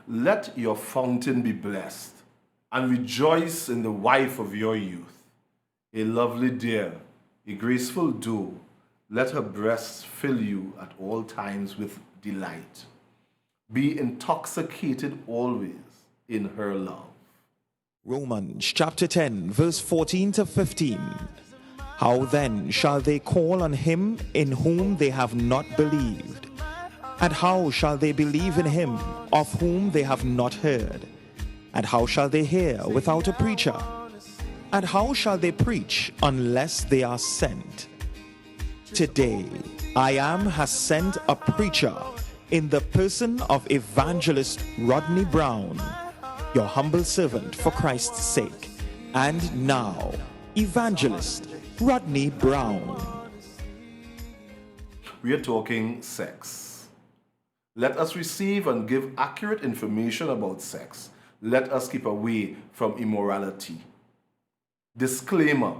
let your fountain be blessed, and rejoice in the wife of your youth. A lovely deer, a graceful doe, let her breasts fill you at all times with delight. Be intoxicated always in her love. Romans chapter 10, verse 14 to 15. How then shall they call on him in whom they have not believed? And how shall they believe in him of whom they have not heard? And how shall they hear without a preacher? And how shall they preach unless they are sent? Today, I has sent a preacher in the person of Evangelist Rodney Brown, your humble servant for Christ's sake. And now, Evangelist Rodney Brown. We are talking sex. Let us receive and give accurate information about sex. Let us keep away from immorality. Disclaimer: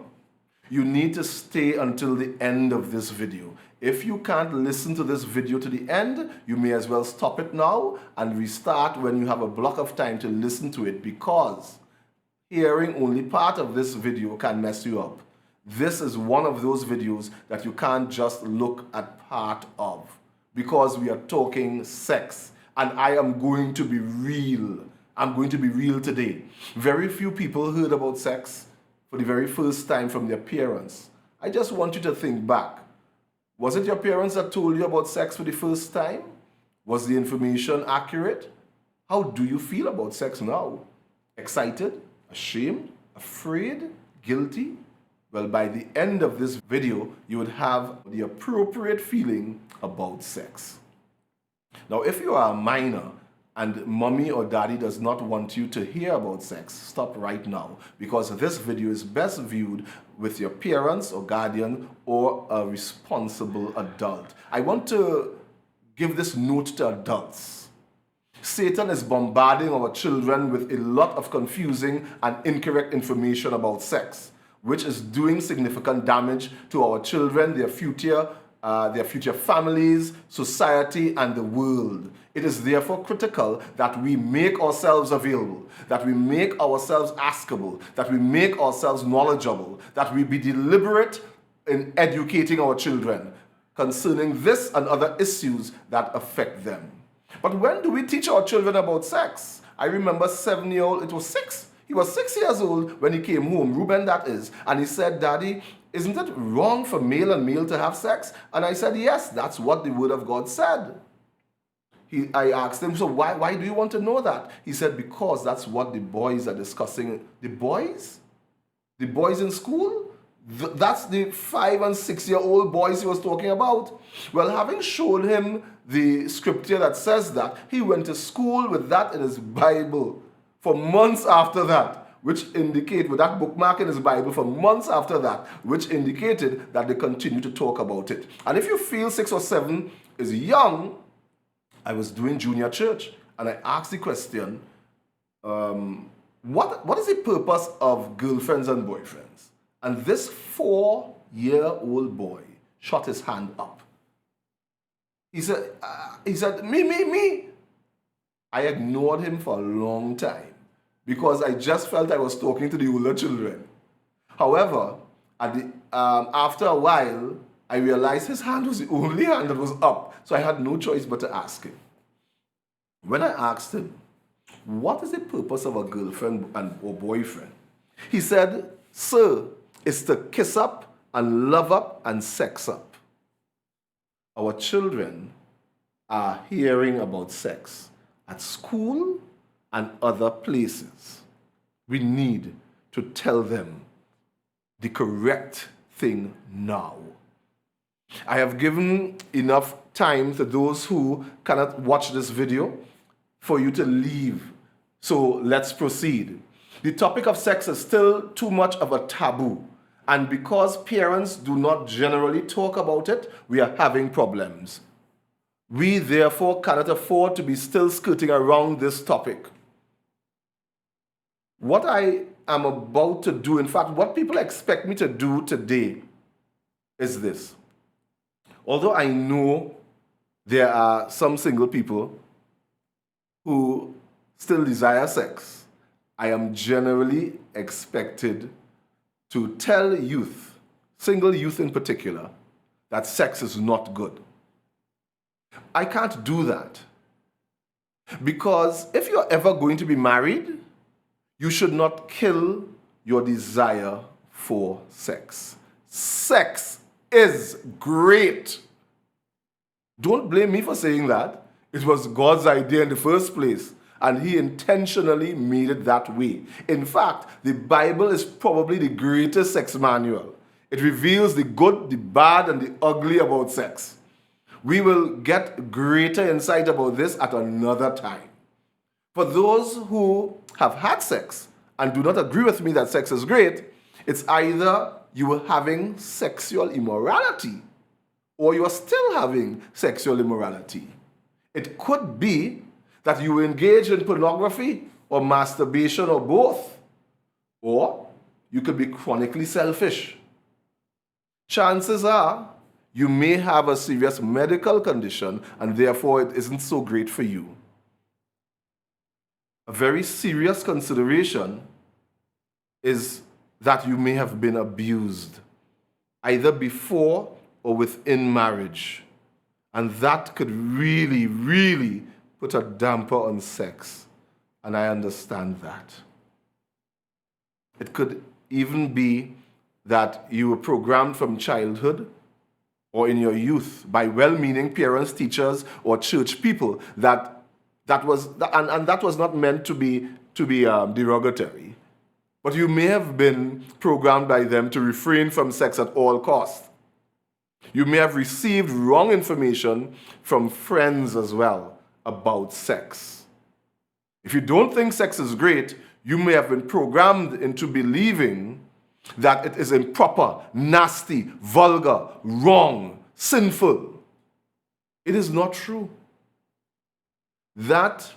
you need to stay until the end of this video. If you can't listen to this video to the end, you may as well stop it now and restart when you have a block of time to listen to it, because hearing only part of this video can mess you up. This is one of those videos that you can't just look at part of, because we are talking sex, and I am going to be real. I'm going to be real today. Very few people heard about sex for the very first time from their parents. I just want you to think back. Was it your parents that told you about sex for the first time? Was the information accurate? How do you feel about sex now? Excited? Ashamed? Afraid? Guilty? Well, by the end of this video, you would have the appropriate feeling about sex. Now, if you are a minor and mommy or daddy does not want you to hear about sex, stop right now, because this video is best viewed with your parents or guardian or a responsible adult. I want to give this note to adults. Satan is bombarding our children with a lot of confusing and incorrect information about sex, which is doing significant damage to our children, their future families, society, and the world. It is therefore critical that we make ourselves available, that we make ourselves askable, that we make ourselves knowledgeable, that we be deliberate in educating our children concerning this and other issues that affect them. But when do we teach our children about sex? I remember 7-year-old, it was 6. He was 6 years old when he came home, Ruben that is, and he said, "Daddy, isn't it wrong for male and male to have sex?" And I said, "Yes, that's what the Word of God said." I asked him, "So why do you want to know that?" He said, "Because that's what the boys are discussing." The boys? The boys in school? That's the 5 and 6-year-old boys he was talking about. Well, having shown him the scripture that says that, he went to school with that in his Bible for months after that, which indicate, with that bookmark in his Bible for months after that, which indicated that they continue to talk about it. And if you feel 6 or 7 is young, I was doing junior church, and I asked the question, what is the purpose of girlfriends and boyfriends? And this 4-year-old boy shot his hand up. He said, me. I ignored him for a long time, because I just felt I was talking to the older children. However, after a while, I realized his hand was the only hand that was up, so I had no choice but to ask him. When I asked him, "What is the purpose of a girlfriend or boyfriend?" he said, "Sir, it's to kiss up and love up and sex up." Our children are hearing about sex at school and other places. We need to tell them the correct thing now. I have given enough time to those who cannot watch this video for you to leave. So let's proceed. The topic of sex is still too much of a taboo. And because parents do not generally talk about it, we are having problems. We therefore cannot afford to be still skirting around this topic. What I am about to do, in fact, what people expect me to do today is this. Although I know there are some single people who still desire sex, I am generally expected to tell youth, single youth in particular, that sex is not good. I can't do that because if you're ever going to be married, you should not kill your desire for sex. Sex is great. Don't blame me for saying that. It was God's idea in the first place, and He intentionally made it that way. In fact, the Bible is probably the greatest sex manual. It reveals the good, the bad, and the ugly about sex. We will get greater insight about this at another time. For those who have had sex and do not agree with me that sex is great, it's either you are having sexual immorality or you are still having sexual immorality. It could be that you engage in pornography or masturbation or both. Or you could be chronically selfish. Chances are you may have a serious medical condition and therefore it isn't so great for you. A very serious consideration is that you may have been abused, either before or within marriage. And that could really, really put a damper on sex. And I understand that. It could even be that you were programmed from childhood or in your youth by well-meaning parents, teachers, or church people that was not meant to be derogatory. But you may have been programmed by them to refrain from sex at all costs. You may have received wrong information from friends as well about sex. If you don't think sex is great, you may have been programmed into believing that it is improper, nasty, vulgar, wrong, sinful. It is not true. That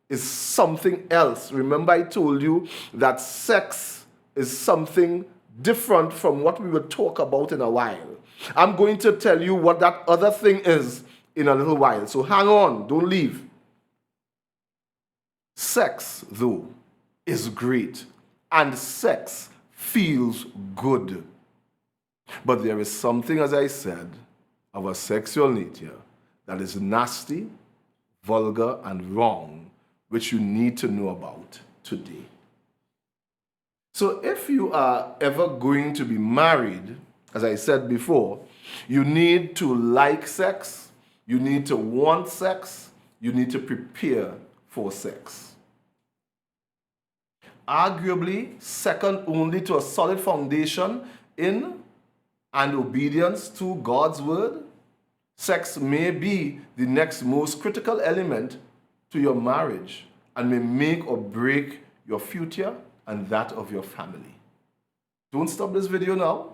is something else. Remember I told you that sex is something different from what we will talk about in a while. I'm going to tell you what that other thing is in a little while. So hang on, don't leave. Sex, though, is great. And sex feels good. But there is something, as I said, of a sexual nature that is nasty, vulgar, and wrong, which you need to know about today. So if you are ever going to be married, as I said before, you need to like sex, you need to want sex, you need to prepare for sex. Arguably, second only to a solid foundation in and obedience to God's word, sex may be the next most critical element to your marriage and may make or break your future and that of your family. Don't stop this video now.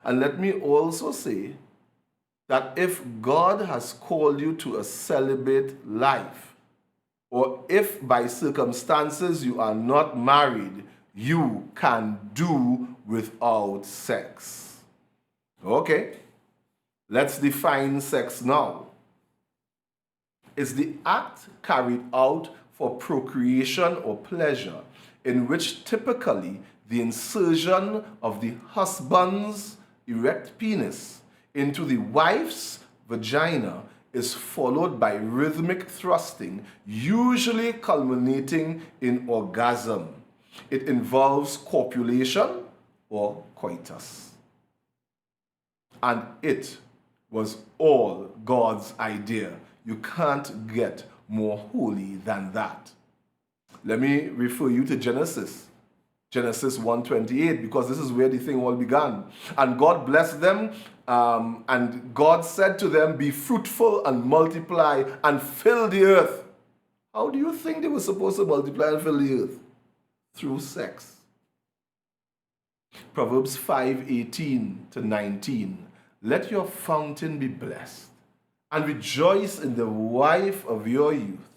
And let me also say that if God has called you to a celibate life, or if by circumstances you are not married, you can do without sex. Okay, let's define sex now. It's the act carried out for procreation or pleasure, in which typically the insertion of the husband's erect penis into the wife's vagina is followed by rhythmic thrusting, usually culminating in orgasm. It involves copulation or coitus. And it was all God's idea. You can't get more holy than that. Let me refer you to Genesis 1:28, because this is where the thing all began. And God blessed them, and God said to them, "Be fruitful and multiply and fill the earth." How do you think they were supposed to multiply and fill the earth? Through sex. Proverbs 5:18-19. Let your fountain be blessed, and rejoice in the wife of your youth,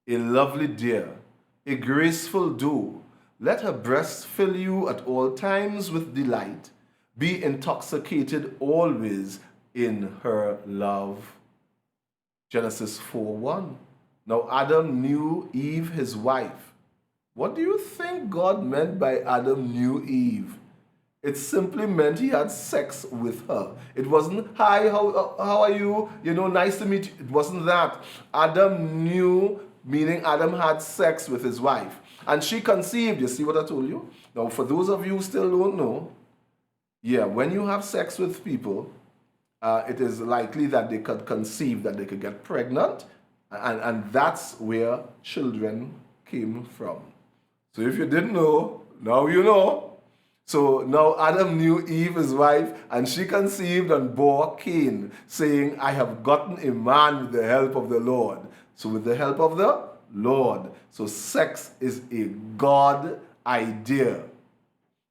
a lovely deer, a graceful doe. Let her breast fill you at all times with delight. Be intoxicated always in her love. Genesis 4:1. Now Adam knew Eve, his wife. What do you think God meant by Adam knew Eve? It simply meant he had sex with her. It wasn't, hi, how are you? You know, nice to meet you. It wasn't that. Adam knew, meaning Adam had sex with his wife. And she conceived. You see what I told you? Now, for those of you who still don't know, yeah, when you have sex with people, it is likely that they could conceive, that they could get pregnant. And that's where children came from. So if you didn't know, now you know. So now Adam knew Eve, his wife, and she conceived and bore Cain, saying, I have gotten a man with the help of the Lord. So with the help of the Lord. So sex is a God idea.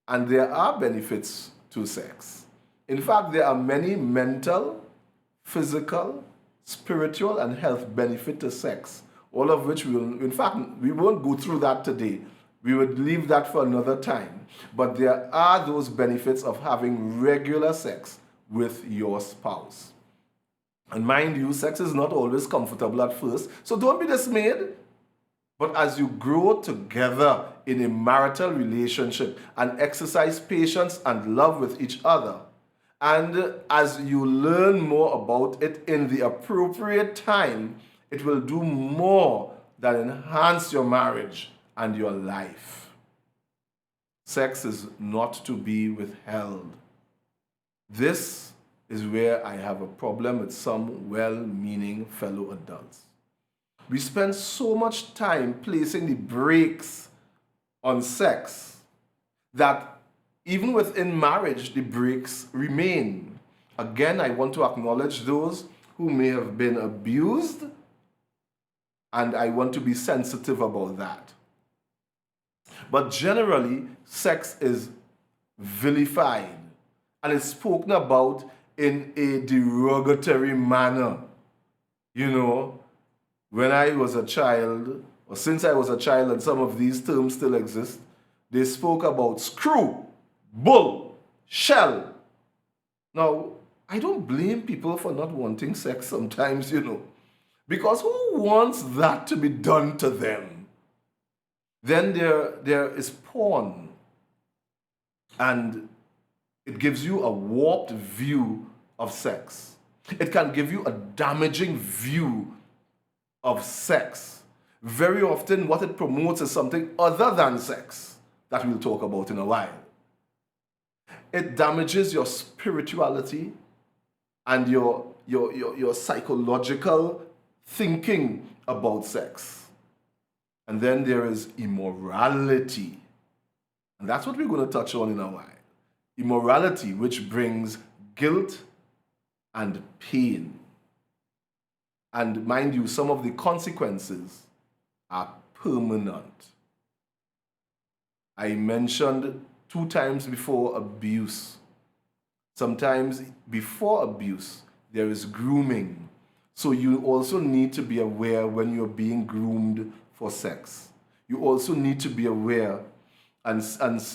And there are benefits to sex. In fact, there are many mental, physical, spiritual, and health benefits to sex. All of which we won't go through that today. We would leave that for another time. But there are those benefits of having regular sex with your spouse. And mind you, sex is not always comfortable at first, so don't be dismayed. But as you grow together in a marital relationship and exercise patience and love with each other, and as you learn more about it in the appropriate time, it will do more than enhance your marriage and your life. Sex is not to be withheld. This is where I have a problem with some well-meaning fellow adults. We spend so much time placing the brakes on sex that even within marriage, the brakes remain. Again, I want to acknowledge those who may have been abused, and I want to be sensitive about that. But generally, sex is vilified and is spoken about in a derogatory manner. You know, when I was a child, or since I was a child, and some of these terms still exist, they spoke about screw, bull, shell. Now, I don't blame people for not wanting sex sometimes, you know, because who wants that to be done to them? Then there is porn, and it gives you a warped view of sex. It can give you a damaging view of sex. Very often what it promotes is something other than sex that we'll talk about in a while. It damages your spirituality and your psychological thinking about sex. And then there is immorality. And that's what we're going to touch on in a while. Immorality, which brings guilt and pain. And mind you, some of the consequences are permanent. I mentioned 2 times before abuse. Sometimes before abuse, there is grooming. So you also need to be aware when you're being groomed for sex. You also need to be aware and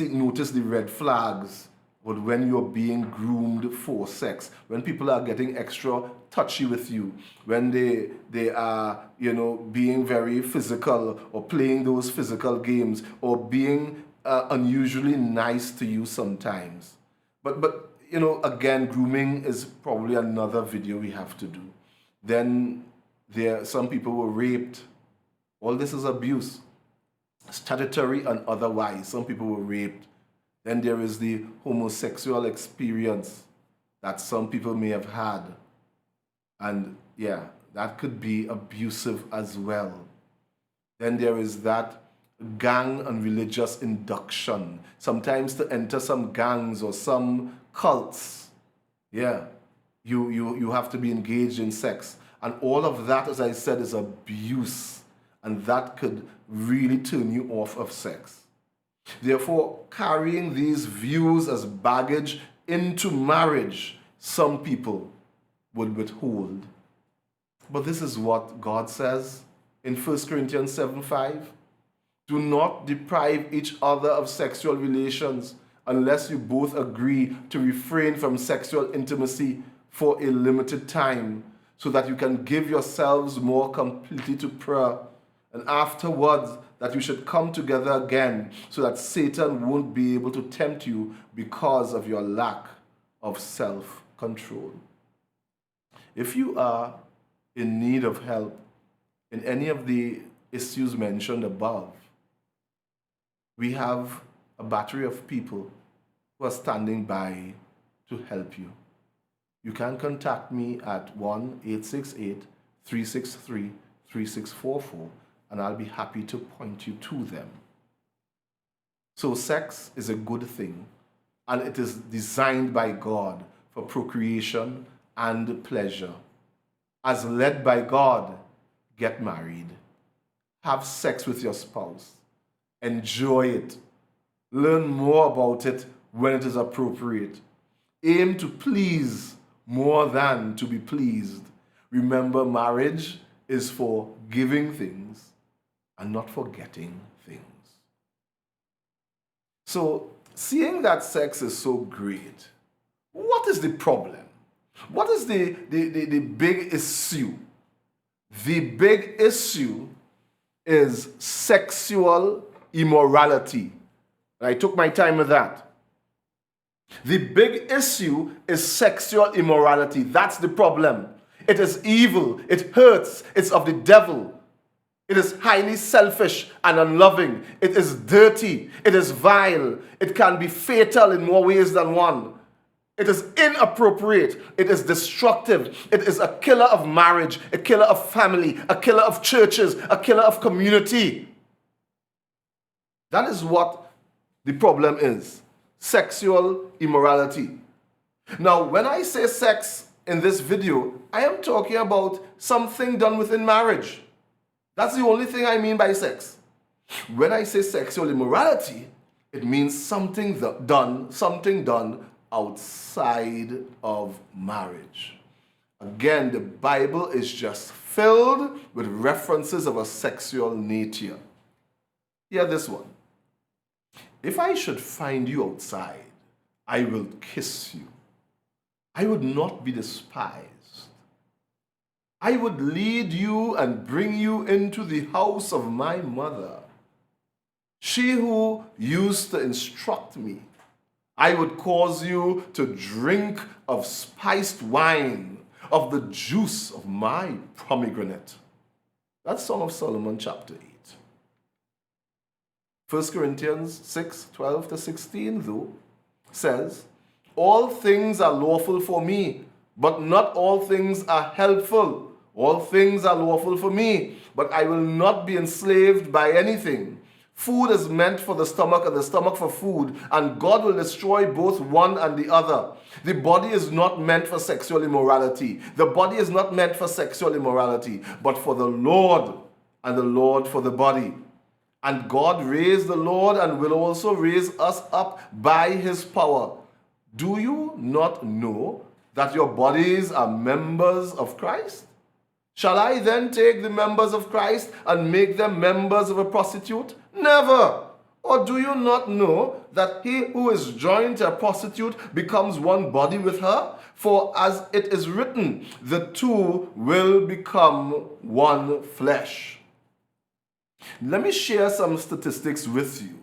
notice the red flags when you're being groomed for sex, when people are getting extra touchy with you, when they are, you know, being very physical or playing those physical games or being unusually nice to you sometimes. But you know, again, grooming is probably another video we have to do. Then some people were raped. All this is abuse, statutory and otherwise. Some people were raped. Then there is the homosexual experience that some people may have had. And yeah, that could be abusive as well. Then there is that gang and religious induction. Sometimes to enter some gangs or some cults, yeah, you have to be engaged in sex. And all of that, as I said, is abuse. And that could really turn you off of sex. Therefore, carrying these views as baggage into marriage, some people would withhold. But this is what God says in 1 Corinthians 7:5. Do not deprive each other of sexual relations unless you both agree to refrain from sexual intimacy for a limited time, so that you can give yourselves more completely to prayer. And afterwards, that you should come together again so that Satan won't be able to tempt you because of your lack of self-control. If you are in need of help in any of the issues mentioned above, we have a battery of people who are standing by to help you. You can contact me at 1-868-363-3644, and I'll be happy to point you to them. So sex is a good thing, and it is designed by God for procreation and pleasure. As led by God, get married. Have sex with your spouse. Enjoy it. Learn more about it when it is appropriate. Aim to please more than to be pleased. Remember, marriage is for giving things and not for getting things. So, seeing that sex is so great, what is the problem? What is the big issue? The big issue is sexual immorality. I took my time with that. The big issue is sexual immorality. That's the problem. It is evil. It hurts. It's of the devil. It is highly selfish and unloving. It is dirty. It is vile. It can be fatal in more ways than one. It is inappropriate. It is destructive. It is a killer of marriage, a killer of family, a killer of churches, a killer of community. That is what the problem is. Sexual immorality. Now, when I say sex in this video, I am talking about something done within marriage. That's the only thing I mean by sex. When I say sexual immorality, it means something done outside of marriage. Again, the Bible is just filled with references of a sexual nature. Hear this one. If I should find you outside, I will kiss you. I would not be despised. I would lead you and bring you into the house of my mother, she who used to instruct me. I would cause you to drink of spiced wine, of the juice of my pomegranate. That's Song of Solomon chapter 8. 1 Corinthians 6:12-16, though, says, all things are lawful for me, but not all things are helpful. All things are lawful for me, but I will not be enslaved by anything. Food is meant for the stomach and the stomach for food, and God will destroy both one and the other. The body is not meant for sexual immorality. The body is not meant for sexual immorality, but for the Lord, and the Lord for the body. And God raised the Lord and will also raise us up by his power. Do you not know that your bodies are members of Christ? Shall I then take the members of Christ and make them members of a prostitute? Never! Or do you not know that he who is joined to a prostitute becomes one body with her? For as it is written, the two will become one flesh. Let me share some statistics with you.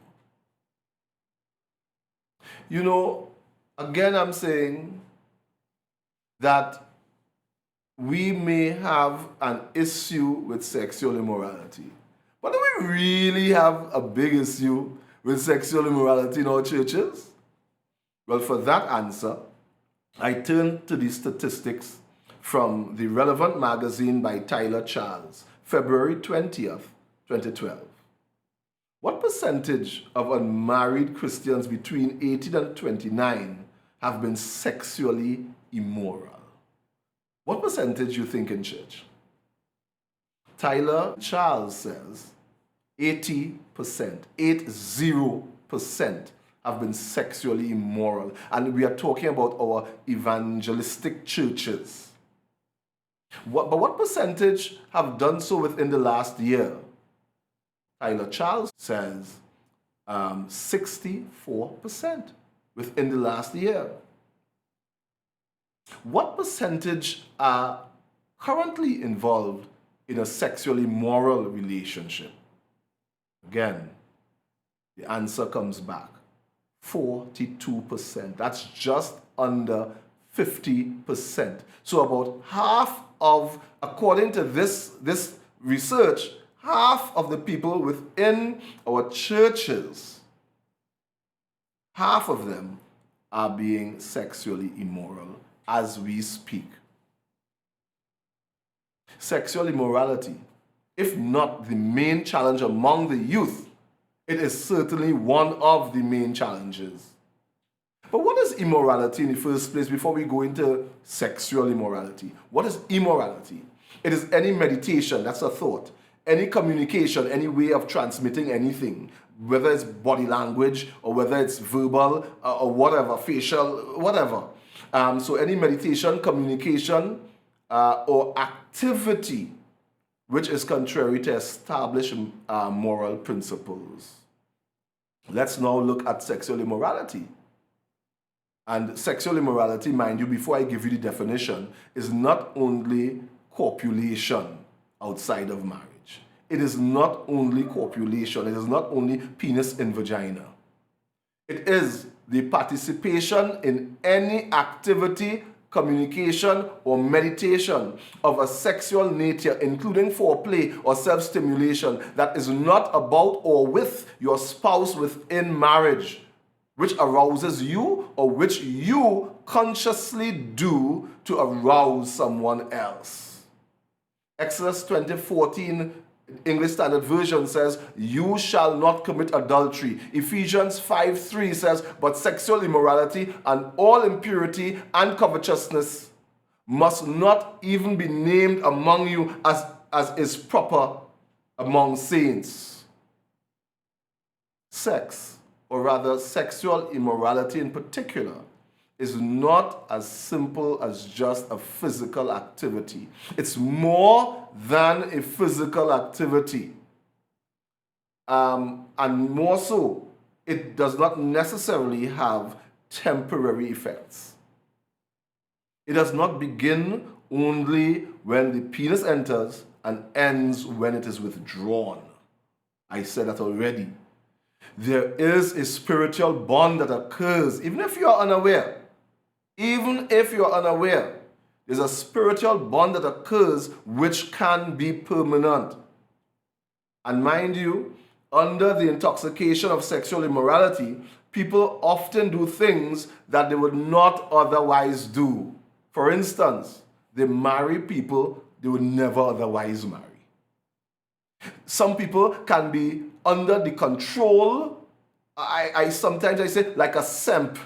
You know, again, I'm saying that we may have an issue with sexual immorality. But do we really have a big issue with sexual immorality in our churches? Well, for that answer, I turn to the statistics from the Relevant magazine by Tyler Charles, February 20th, 2012. What percentage of unmarried Christians between 18 and 29 have been sexually immoral? What percentage you think in church? Tyler Charles says 80%, 80% have been sexually immoral. And we are talking about our evangelistic churches. But what percentage have done so within the last year? Tyler Charles says 64% within the last year. What percentage are currently involved in a sexually immoral relationship? Again, the answer comes back. 42%. That's just under 50%. So about half of, according to this research, half of the people within our churches, half of them are being sexually immoral as we speak. Sexual immorality, if not the main challenge among the youth, it is certainly one of the main challenges. But what is immorality in the first place before we go into sexual immorality? What is immorality? It is any meditation, that's a thought, any communication, any way of transmitting anything, whether it's body language or whether it's verbal or whatever, facial, whatever. So any meditation, communication, or activity which is contrary to established moral principles. Let's now look at sexual immorality. And sexual immorality, mind you, before I give you the definition, is not only copulation outside of marriage. It is not only copulation. It is not only penis in vagina. It is the participation in any activity, communication, or meditation of a sexual nature, including foreplay or self-stimulation, that is not about or with your spouse within marriage, which arouses you or which you consciously do to arouse someone else. Exodus 20:14 English Standard Version says, "You shall not commit adultery." Ephesians 5:3 says, "But sexual immorality and all impurity and covetousness must not even be named among you as is proper among saints." Sex, or rather sexual immorality in particular, is not as simple as just a physical activity. It's more than a physical activity. And more so, it does not necessarily have temporary effects. It does not begin only when the penis enters and ends when it is withdrawn. I said that already. There is a spiritual bond that occurs, even if you are unaware. Even if you're unaware, there's a spiritual bond that occurs which can be permanent. And mind you, under the intoxication of sexual immorality, people often do things that they would not otherwise do. For instance, they marry people they would never otherwise marry. Some people can be under the control, I sometimes say, like a simp.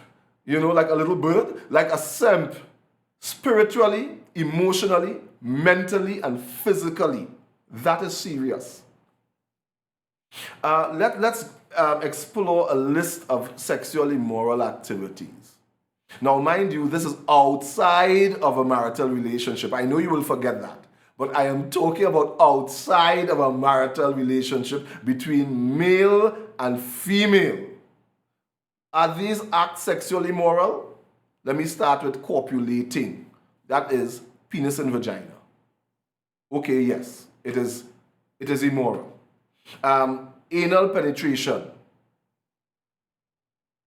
You know, like a little bird, like a simp, spiritually, emotionally, mentally, and physically. That is serious. Let's explore a list of sexually immoral activities. Now, mind you, this is outside of a marital relationship. I know you will forget that. But I am talking about outside of a marital relationship between male and female. Are these acts sexually immoral? Let me start with copulating. That is penis and vagina. Okay, yes, it is immoral. Anal penetration.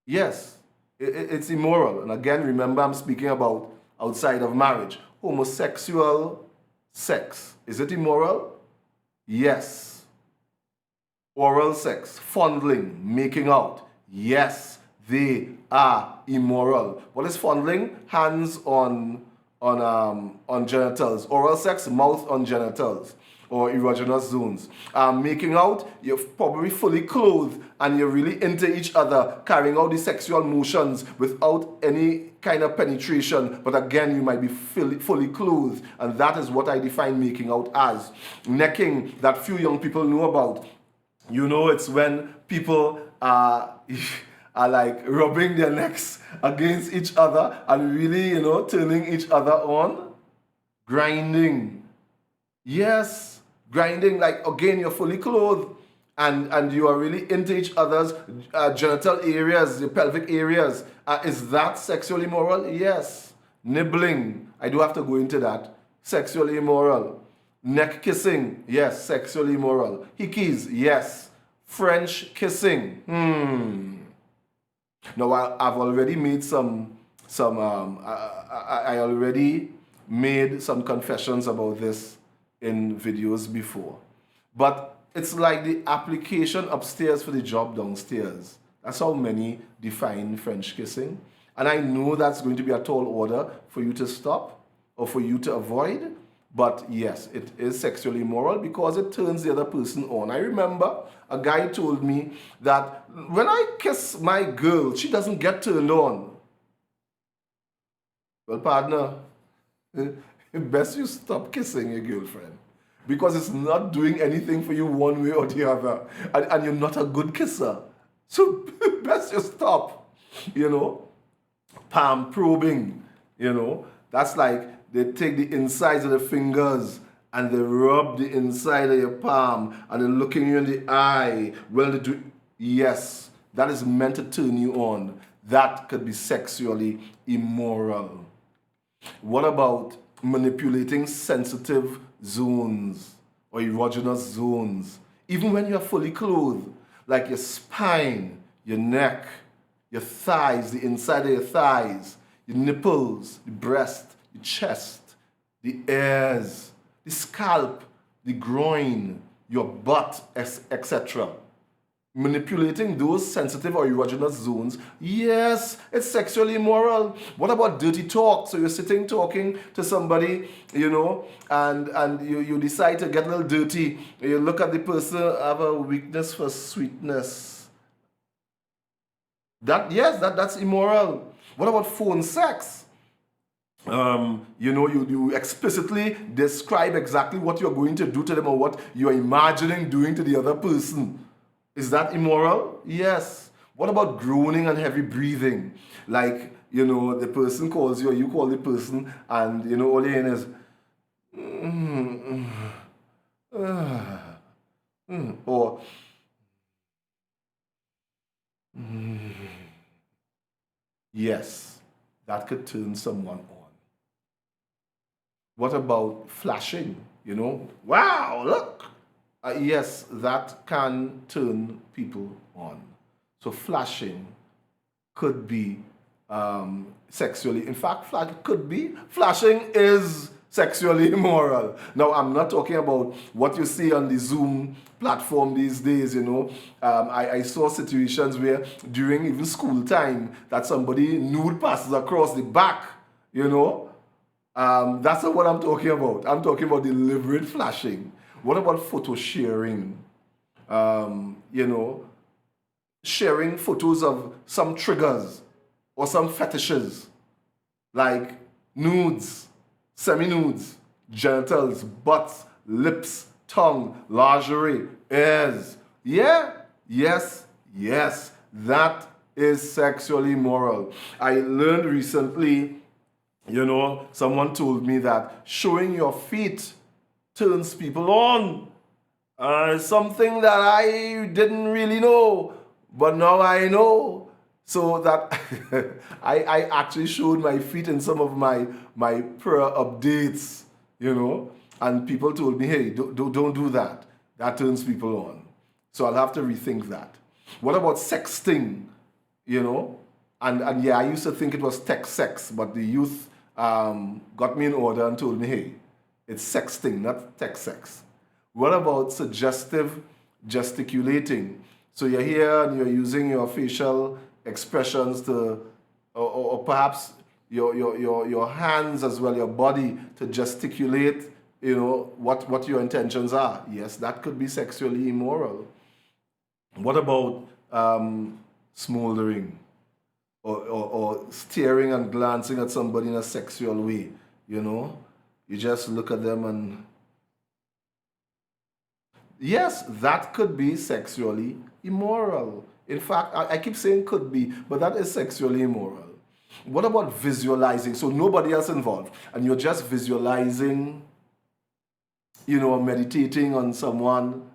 Yes, it's immoral. And again, remember, I'm speaking about outside of marriage. Homosexual sex. Is it immoral? Yes. Oral sex, fondling, making out. Yes, they are immoral. What is fondling? Hands on genitals. Oral sex, mouth on genitals or erogenous zones. Making out, you're probably fully clothed and you're really into each other, carrying out the sexual motions without any kind of penetration. But again, you might be fully clothed, and that is what I define making out as. Necking, that few young people know about. You know, it's when people are like rubbing their necks against each other and really, you know, turning each other on. Grinding. Yes, grinding, like again, you're fully clothed and you are really into each other's genital areas, the pelvic areas. Is that sexually immoral? Yes. Nibbling. I do have to go into that. sexually immoral. Neck kissing, yes, sexually immoral. Hickeys, yes. French kissing, Now I've already made I already made some confessions about this in videos before. But it's like the application upstairs for the job downstairs. That's how many define French kissing. And I know that's going to be a tall order for you to stop or for you to avoid. But yes, it is sexually immoral because it turns the other person on. I remember a guy told me that when I kiss my girl, she doesn't get turned on. Well, partner, best you stop kissing your girlfriend because it's not doing anything for you one way or the other. And you're not a good kisser. So best you stop, palm probing, That's like they take the insides of the fingers and they rub the inside of your palm and they're looking you in the eye. Well, they do. Yes, that is meant to turn you on. That could be sexually immoral. What about manipulating sensitive zones or erogenous zones? Even when you're fully clothed, like your spine, your neck, your thighs, the inside of your thighs, your nipples, the breast, the chest, the ears, the scalp, the groin, your butt, etc. Manipulating those sensitive or erogenous zones, yes, it's sexually immoral. What about dirty talk? So you're sitting talking to somebody, and you decide to get a little dirty. You look at the person, have a weakness for sweetness. That's immoral. What about phone sex? You explicitly describe exactly what you're going to do to them or what you're imagining doing to the other person. Is that immoral? Yes. What about groaning and heavy breathing? Like, the person calls you or you call the person and, all you're hearing is, or, yes, that could turn someone on. What about flashing? Wow, look. Yes, that can turn people on. So flashing could be sexually. In fact, flashing is sexually immoral. Now, I'm not talking about what you see on the Zoom platform these days, I saw situations where during even school time that somebody nude passes across the back, That's not what I'm talking about. I'm talking about deliberate flashing. What about photo sharing? Sharing photos of some triggers or some fetishes like nudes, semi-nudes, genitals, butts, lips, tongue, lingerie, ears. Yes, that is sexually immoral. I learned recently, someone told me that showing your feet turns people on. Something that I didn't really know, but now I know. So that I actually showed my feet in some of my prayer updates, and people told me, hey, don't do that. That turns people on. So I'll have to rethink that. What about sexting? And yeah, I used to think it was text sex, but the youth got me in order and told me, hey, it's sexting, not text sex. What about suggestive gesticulating? So you're here and you're using your facial expressions to, or perhaps your hands as well, your body to gesticulate, what your intentions are. Yes, that could be sexually immoral. What about smoldering or staring and glancing at somebody in a sexual way? You just look at them and yes, that could be sexually immoral. In fact, I keep saying could be, but that is sexually immoral. What about visualizing? So nobody else involved, and you're just visualizing, meditating on someone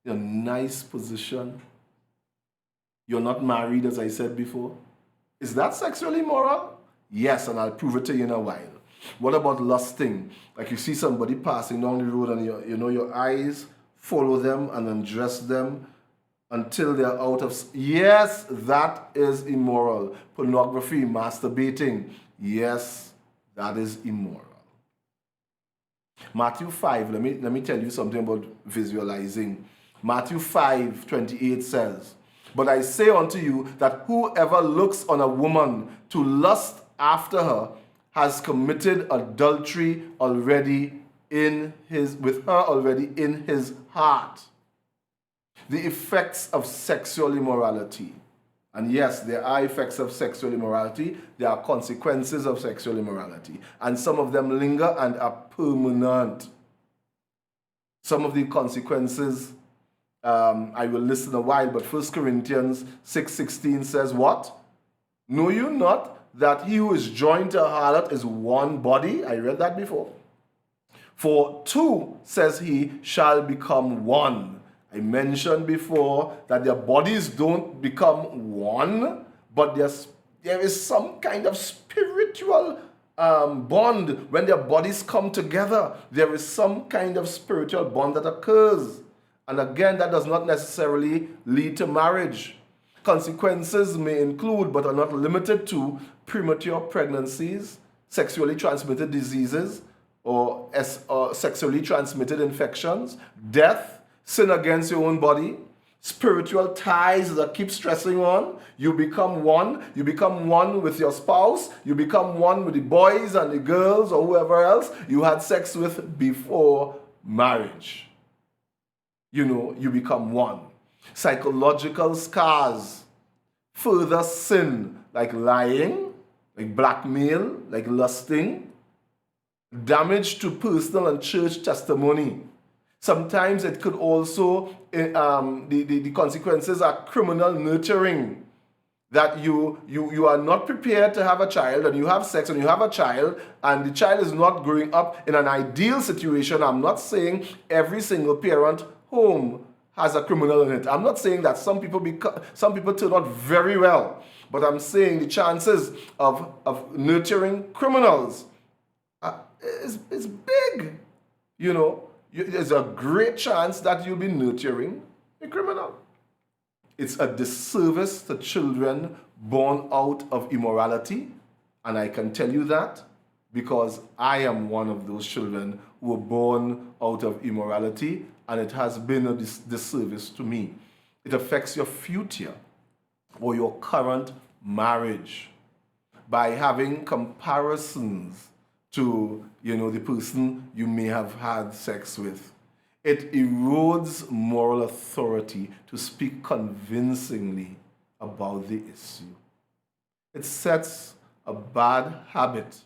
in a nice position. You're not married, as I said before. Is that sexually immoral? Yes, and I'll prove it to you in a while. What about lusting? Like you see somebody passing down the road and your eyes follow them and undress them until they're out of... Yes, that is immoral. Pornography, masturbating. Yes, that is immoral. Matthew 5, let me tell you something about visualizing. Matthew 5:28 says, "But I say unto you that whoever looks on a woman to lust after her has committed adultery already with her already in his heart." The effects of sexual immorality. And yes, there are effects of sexual immorality. There are consequences of sexual immorality. And some of them linger and are permanent. Some of the consequences, I will list in a while, but 1 Corinthians 6:16 says what? "Know you not that he who is joined to a harlot is one body?" I read that before. "For two," says he, "shall become one." I mentioned before that their bodies don't become one, but there is some kind of spiritual bond when their bodies come together. There is some kind of spiritual bond that occurs. And again, that does not necessarily lead to marriage. Consequences may include, but are not limited to, premature pregnancies, sexually transmitted diseases, or sexually transmitted infections, death, sin against your own body, spiritual ties that keep stressing on. You become one. You become one with your spouse. You become one with the boys and the girls or whoever else you had sex with before marriage. You become one. Psychological scars, further sin like lying, like blackmail, like lusting, damage to personal and church testimony. Sometimes it could also, the consequences are criminal nurturing. That you are not prepared to have a child and you have sex and you have a child and the child is not growing up in an ideal situation. I'm not saying every single parent home has a criminal in it. I'm not saying that some people turn out very well, but I'm saying the chances of nurturing criminals is big. There's a great chance that you'll be nurturing a criminal. It's a disservice to children born out of immorality, and I can tell you that because I am one of those children who were born out of immorality, and it has been a disservice to me. It affects your future or your current marriage by having comparisons to the person you may have had sex with. It erodes moral authority to speak convincingly about the issue. It sets a bad habit,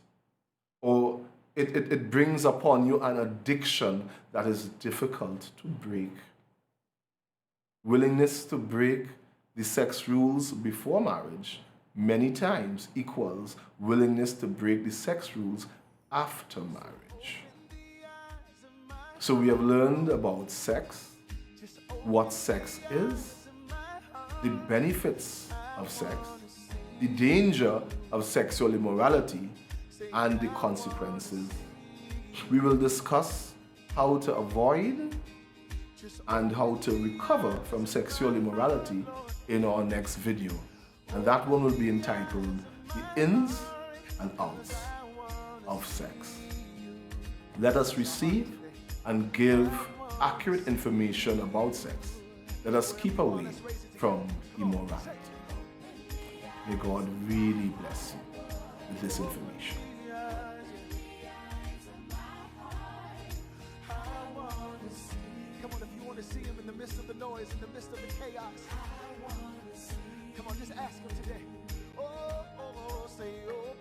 or it brings upon you an addiction that is difficult to break. Willingness to break the sex rules before marriage many times equals willingness to break the sex rules after marriage. So we have learned about sex, what sex is, the benefits of sex, the danger of sexual immorality, and the consequences. We will discuss how to avoid and how to recover from sexual immorality in our next video. And that one will be entitled "The Ins and Outs of Sex." Let us receive and give accurate information about sex. Let us keep away from immorality. May God really bless you with this information. Come on, if you want to see him in the midst of the noise, in the midst of the chaos. Come on, just ask him today. Oh, say, oh.